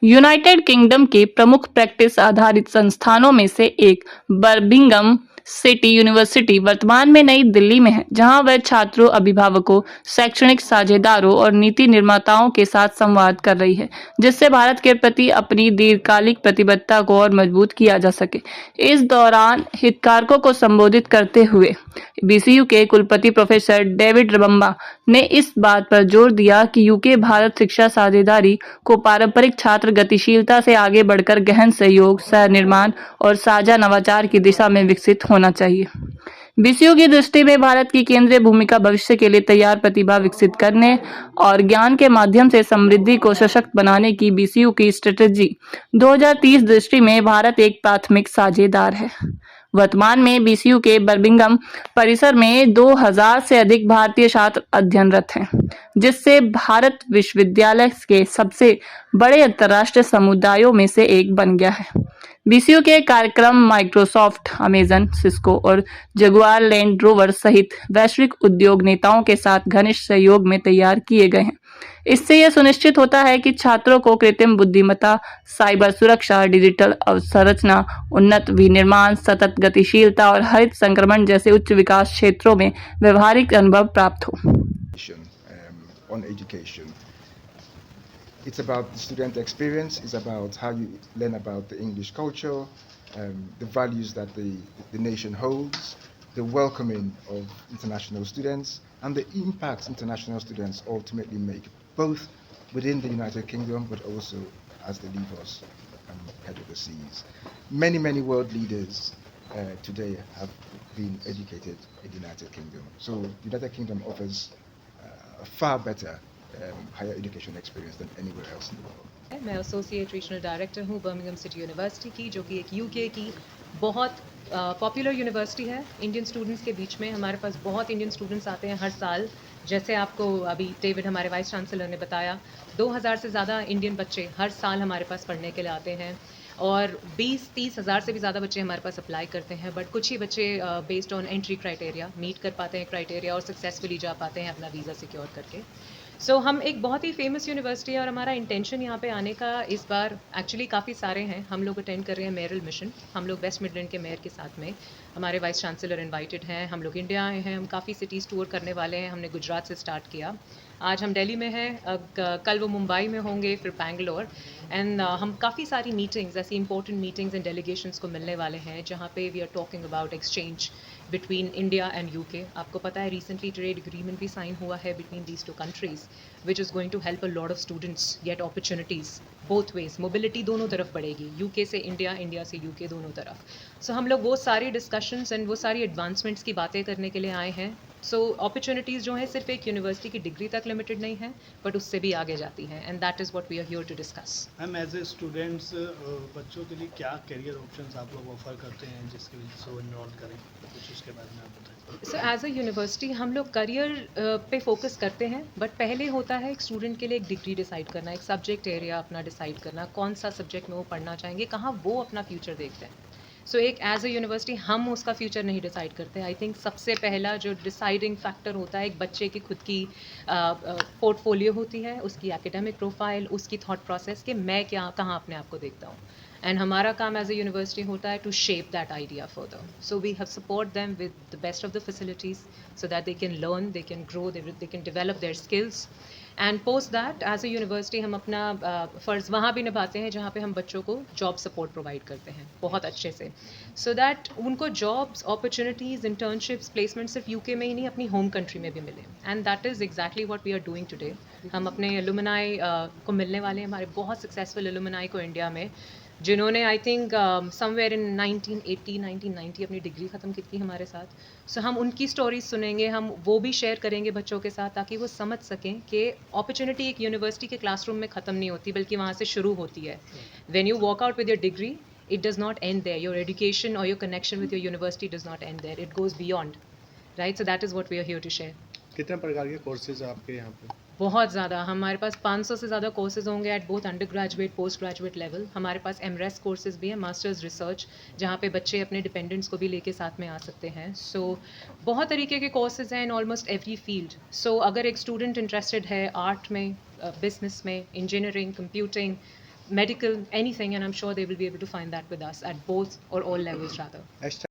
United kingdom के प्रमुख practice आधारित संस्थानों में से एक बर्मिंघम सिटी यूनिवर्सिटी वर्तमान में नई दिल्ली में है, जहां वह छात्रों, अभिभावकों, शैक्षणिक साझेदारों और नीति निर्माताओं के साथ संवाद कर रही है, जिससे भारत के प्रति अपनी दीर्घकालिक प्रतिबद्धता को और मजबूत किया जा सके। इस दौरान हितधारकों को संबोधित करते हुए बीसीयू के कुलपति प्रोफेसर डेविड रबम्बा ने इस बात पर जोर दिया कि यूके भारत शिक्षा साझेदारी को पारंपरिक छात्र गतिशीलता से आगे बढ़कर गहन सहयोग, सह निर्माण और साझा नवाचार की दिशा में विकसित होना चाहिए। बीसीयू की दृष्टि में भारत की केंद्रीय भूमिका भविष्य के लिए तैयार प्रतिभा विकसित करने और ज्ञान के माध्यम से समृद्धि को सशक्त बनाने की बीसीयू की स्ट्रेटेजी 2030 दृष्टि में भारत एक प्राथमिक साझेदार है। वर्तमान में बीसीयू के बर्मिंघम परिसर में 2000 से अधिक भारतीय छात्र अध्ययनरत हैं, जिससे भारत विश्वविद्यालय के सबसे बड़े अंतर्राष्ट्रीय समुदायों में से एक बन गया है। बीसीयू के कार्यक्रम माइक्रोसॉफ्ट, अमेजन, सिस्को और जगुआर लैंड रोवर सहित वैश्विक उद्योग नेताओं के साथ घनिष्ठ सहयोग में तैयार किए गए हैं। इससे यह सुनिश्चित होता है कि छात्रों को कृत्रिम बुद्धिमत्ता, साइबर सुरक्षा, डिजिटल अवसंरचना, उन्नत विनिर्माण, सतत गतिशीलता और हरित संक्रमण जैसे उच्च विकास क्षेत्रों में व्यवहारिक अनुभव प्राप्त हो। On education. It's about the student experience, it's about how you learn about the English culture, the values that the nation holds, the welcoming of international students, and the impact international students ultimately make, both within the United Kingdom but also as they leave us head of the seas. Many world leaders today have been educated in the United Kingdom. So the United Kingdom offers a far better higher education experience than anywhere else in the world. मैं associate regional director हूँ Birmingham city university की, जो कि एक UK की बहुत popular university है Indian students के बीच में। हमारे पास बहुत इंडियन स्टूडेंट्स आते हैं हर साल। जैसे आपको अभी डेविड हमारे वाइस चांसलर ने बताया, 2000 से ज़्यादा इंडियन बच्चे हर साल हमारे पास पढ़ने के लिए आते हैं और 20-30 हज़ार से भी ज़्यादा बच्चे हमारे पास अप्लाई करते हैं। बट कुछ ही बच्चे based on entry criteria meet कर पाते हैं क्राइटेरिया और सक्सेसफुली जा पाते हैं अपना वीज़ा सिक्योर करके। सो हम एक बहुत ही फेमस यूनिवर्सिटी है और हमारा इंटेंशन यहाँ पे आने का इस बार एक्चुअली काफ़ी सारे हैं। हम लोग अटेंड कर रहे हैं मेयरल मिशन, हम लोग वेस्ट मिडलैंड के मेयर के साथ में, हमारे वाइस चांसलर इनवाइटेड हैं, हम लोग इंडिया आए हैं, हम काफ़ी सिटीज़ टूर करने वाले हैं। हमने गुजरात से स्टार्ट किया, आज हम दिल्ली में हैं, कल वो मुंबई में होंगे, फिर बैंगलोर। एंड हम काफ़ी सारी मीटिंग्स, ऐसी इंपॉर्टेंट मीटिंग्स एंड डेलीगेशंस को मिलने वाले हैं, जहाँ पे we are talking about exchange between India and UK. आपको पता है रिसेंटली ट्रेड एग्रीमेंट भी साइन हुआ है between these two countries, which is going to help a lot of students get opportunities both ways. Mobility दोनों तरफ बढ़ेगी, UK से इंडिया, इंडिया से यूके, दोनों तरफ। सो हम लोग वो सारी डिस्कशंस एंड वो सारी एडवांसमेंट्स की बातें करने के लिए आए हैं। सो अपॉर्चुनिटीज़ जो है सिर्फ एक यूनिवर्सिटी की डिग्री तक लिमिटेड नहीं है, बट उससे भी आगे जाती हैं, and that is what we are here to discuss. Ma'am, as a students बच्चों के लिए क्या करियर ऑप्शंस आप लोग ऑफर करते हैं जिसके वजह से वो इन्वॉल्व करें, कुछ उसके बारे में आप बताएं। सो एज अ यूनिवर्सिटी हम लोग करियर पे फोकस करते हैं, बट पहले होता है एक स्टूडेंट के लिए एक डिग्री डिसाइड करना, एक सब्जेक्ट एरिया अपना डिसाइड करना, कौन सा सब्जेक्ट में वो पढ़ना चाहेंगे, कहाँ वो अपना फ्यूचर देखते हैं। सो एक एज अ यूनिवर्सिटी हम उसका फ्यूचर नहीं डिसाइड करते। आई थिंक सबसे पहला जो डिसाइडिंग फैक्टर होता है एक बच्चे की खुद की पोर्टफोलियो होती है, उसकी एकेडमिक प्रोफाइल, उसकी थॉट प्रोसेस कि मैं क्या कहाँ अपने आप को देखता हूँ। एंड हमारा काम एज अ यूनिवर्सिटी होता है to shape that idea further. So we have support them with the best of the facilities so that they can learn, they can grow, they can develop their skills. And post that as a university हम अपना फ़र्ज़ वहाँ भी निभाते हैं जहाँ पे हम बच्चों को जॉब सपोर्ट प्रोवाइड करते हैं बहुत अच्छे से, सो दैट उनको जॉब्स, अपॉर्चुनिटीज़, इंटर्नशिप्स, प्लेसमेंट सिर्फ यूके में ही नहीं अपनी होम कंट्री में भी मिले। And that is exactly what we are doing today. हम अपने एलुमनाई को मिलने वाले हैं, हमारे बहुत सक्सेसफुल एलुमनाई को इंडिया में, जिन्होंने आई थिंक समवेयर इन 1980 1990 अपनी डिग्री ख़त्म की थी हमारे साथ। सो हम उनकी स्टोरीज सुनेंगे, हम वो भी शेयर करेंगे बच्चों के साथ, ताकि वो समझ सकें कि अपॉर्चुनिटी एक यूनिवर्सिटी के क्लासरूम में ख़त्म नहीं होती, बल्कि वहाँ से शुरू होती है। When you walk out with your degree, it does not end there. Your education or your connection with your university does not end there. It goes beyond, right? So that is what we are here to share. कितने प्रकार के courses आपके यहाँ पे? बहुत ज़्यादा, हमारे पास 500 से ज़्यादा कोर्सेज होंगे at both under graduate, post graduate level. हमारे पास एमरेस कोर्सेज भी हैं, मास्टर्स रिसर्च, जहाँ पे बच्चे अपने डिपेंडेंट्स को भी लेके साथ में आ सकते हैं। सो बहुत तरीके के कोर्सेज हैं इन ऑलमोस्ट एवरी फील्ड। सो अगर एक स्टूडेंट इंटरेस्टेड है आर्ट में, बिजनेस में, engineering, computing, medical, anything, and I'm sure they will be able to find that with us at both or all levels rather. Next